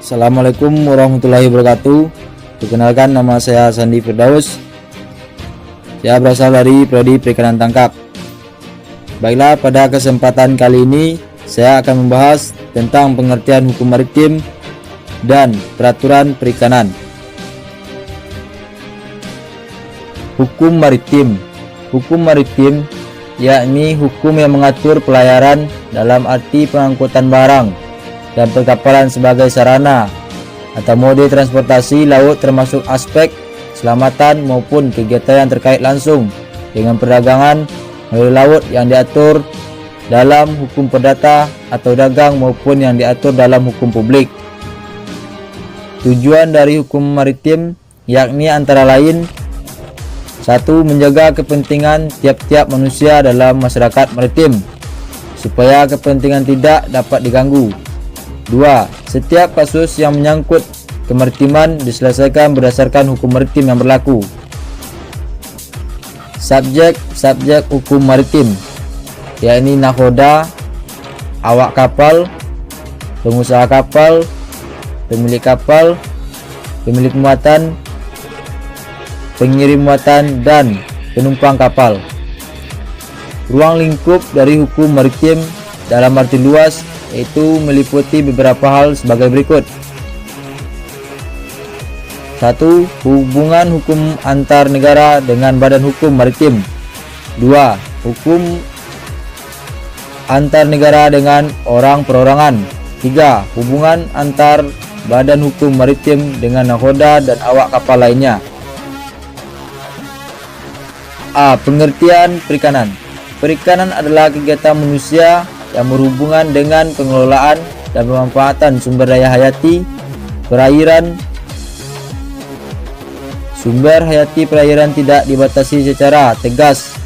Assalamualaikum warahmatullahi wabarakatuh. Perkenalkan, nama saya Sandi Firdaus. Saya berasal dari Prodi Perikanan Tangkap. Baiklah, pada kesempatan kali ini saya akan membahas tentang pengertian hukum maritim dan peraturan perikanan. Hukum maritim. Hukum maritim yakni hukum yang mengatur pelayaran dalam arti pengangkutan barang dan perkapalan sebagai sarana atau mode transportasi laut, termasuk aspek keselamatan maupun kegiatan yang terkait langsung dengan perdagangan melalui laut yang diatur dalam hukum perdata atau dagang maupun yang diatur dalam hukum publik. Tujuan dari hukum maritim yakni antara lain: 1. Menjaga kepentingan tiap-tiap manusia dalam masyarakat maritim supaya kepentingan tidak dapat diganggu. 2. Setiap kasus yang menyangkut kemaritiman diselesaikan berdasarkan hukum maritim yang berlaku. Subjek hukum maritim yakni nakhoda, awak kapal, pengusaha kapal, pemilik kapal, pemilik muatan, pengirim muatan, dan penumpang kapal. Ruang lingkup dari hukum maritim dalam arti luas yaitu meliputi beberapa hal sebagai berikut. 1. Hubungan hukum antar negara dengan badan hukum maritim. 2. Hukum antar negara dengan orang perorangan. 3. Hubungan antar badan hukum maritim dengan nakhoda dan awak kapal lainnya. A. Pengertian perikanan. Perikanan adalah kegiatan manusia yang berhubungan dengan pengelolaan dan pemanfaatan sumber daya hayati perairan. Sumber hayati perairan tidak dibatasi secara tegas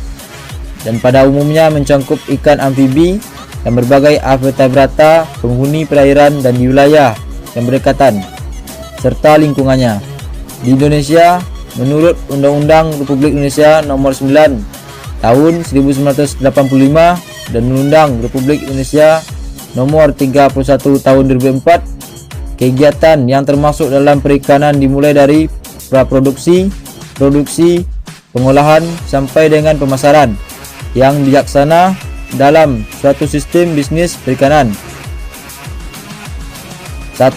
dan pada umumnya mencakup ikan amfibi dan berbagai vertebrata penghuni perairan dan di wilayah yang berdekatan serta lingkungannya. Di Indonesia, menurut Undang-Undang Republik Indonesia Nomor 9 Tahun 1985 dan Undang Republik Indonesia Nomor 31 Tahun 2004, kegiatan yang termasuk dalam perikanan dimulai dari praproduksi, produksi, pengolahan sampai dengan pemasaran yang bijaksana dalam suatu sistem bisnis perikanan. 1.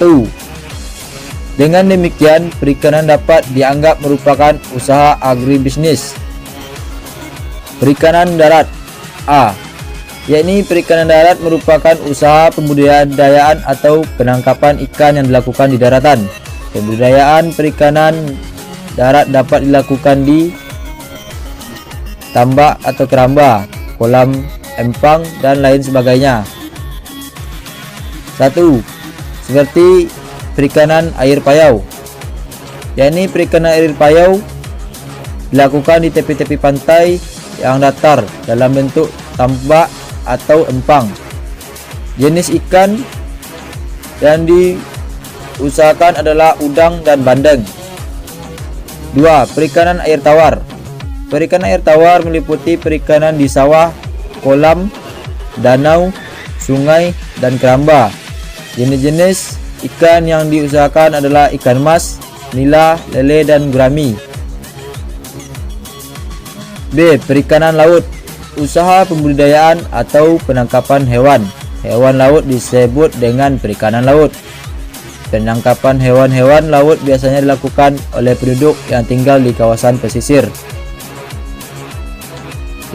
Dengan demikian, perikanan dapat dianggap merupakan usaha agribisnis. Perikanan darat. A. Yakni perikanan darat merupakan usaha pembudidayaan atau penangkapan ikan yang dilakukan di daratan. Pembudidayaan perikanan darat dapat dilakukan di tambak atau keramba, kolam empang, dan lain sebagainya. 1. Seperti perikanan air payau, yakni perikanan air payau dilakukan di tepi-tepi pantai yang datar dalam bentuk tambak atau empang. Jenis ikan yang diusahakan adalah udang dan bandeng. 2. Perikanan air tawar. Perikanan air tawar meliputi perikanan di sawah, kolam, danau, sungai, dan keramba. Jenis-jenis ikan yang diusahakan adalah ikan mas, nila, lele, dan gurami. B. Perikanan laut. Usaha pembudidayaan atau penangkapan hewan laut disebut dengan perikanan laut. Penangkapan hewan-hewan laut biasanya dilakukan oleh penduduk yang tinggal di kawasan pesisir.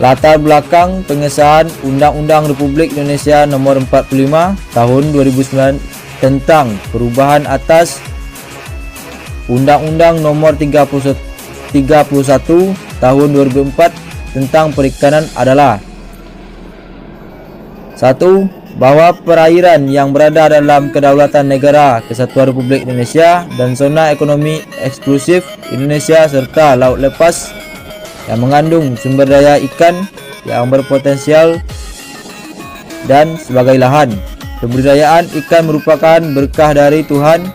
Latar belakang pengesahan Undang-Undang Republik Indonesia Nomor 45 Tahun 2009 tentang perubahan atas Undang-Undang Nomor 31 Tahun 2004 tentang perikanan adalah: 1. Bahwa perairan yang berada dalam kedaulatan negara Kesatuan Republik Indonesia dan zona ekonomi eksklusif Indonesia serta laut lepas yang mengandung sumber daya ikan yang berpotensial dan sebagai lahan. Pembudidayaan ikan merupakan berkah dari Tuhan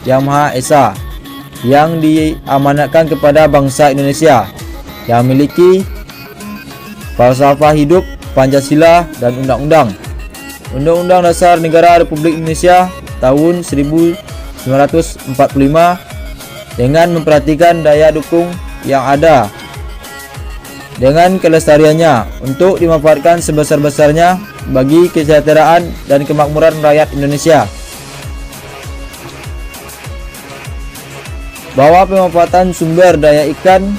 Yang Maha Esa yang diamanatkan kepada bangsa Indonesia yang memiliki falsafah hidup, Pancasila, dan undang-undang. Undang-Undang Dasar Negara Republik Indonesia tahun dengan memperhatikan daya dukung yang ada dengan kelestariannya untuk dimanfaatkan sebesar-besarnya bagi kesejahteraan dan kemakmuran rakyat Indonesia. Bahwa pemanfaatan sumber daya ikan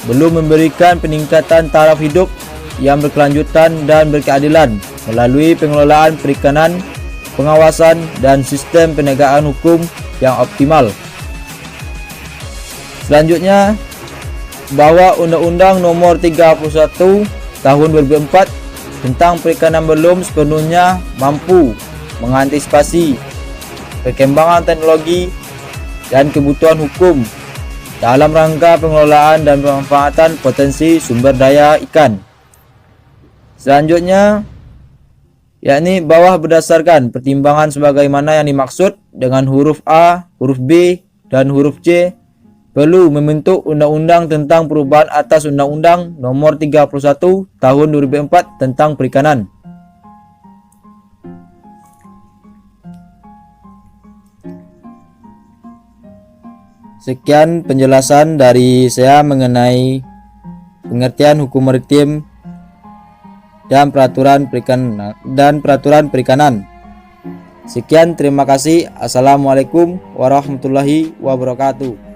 belum memberikan peningkatan taraf hidup yang berkelanjutan dan berkeadilan melalui pengelolaan perikanan, pengawasan, dan sistem penegakan hukum yang optimal. Selanjutnya, bahwa Undang-Undang Nomor 31 Tahun 2004 tentang perikanan belum sepenuhnya mampu mengantisipasi perkembangan teknologi dan kebutuhan hukum dalam rangka pengelolaan dan pemanfaatan potensi sumber daya ikan. Selanjutnya, yakni bahwa berdasarkan pertimbangan sebagaimana yang dimaksud dengan huruf A, huruf B, dan huruf C, perlu membentuk undang-undang tentang perubahan atas Undang-Undang Nomor 31 Tahun 2004 tentang perikanan. Sekian penjelasan dari saya mengenai pengertian hukum maritim dan peraturan perikanan. Sekian, terima kasih. Assalamualaikum warahmatullahi wabarakatuh.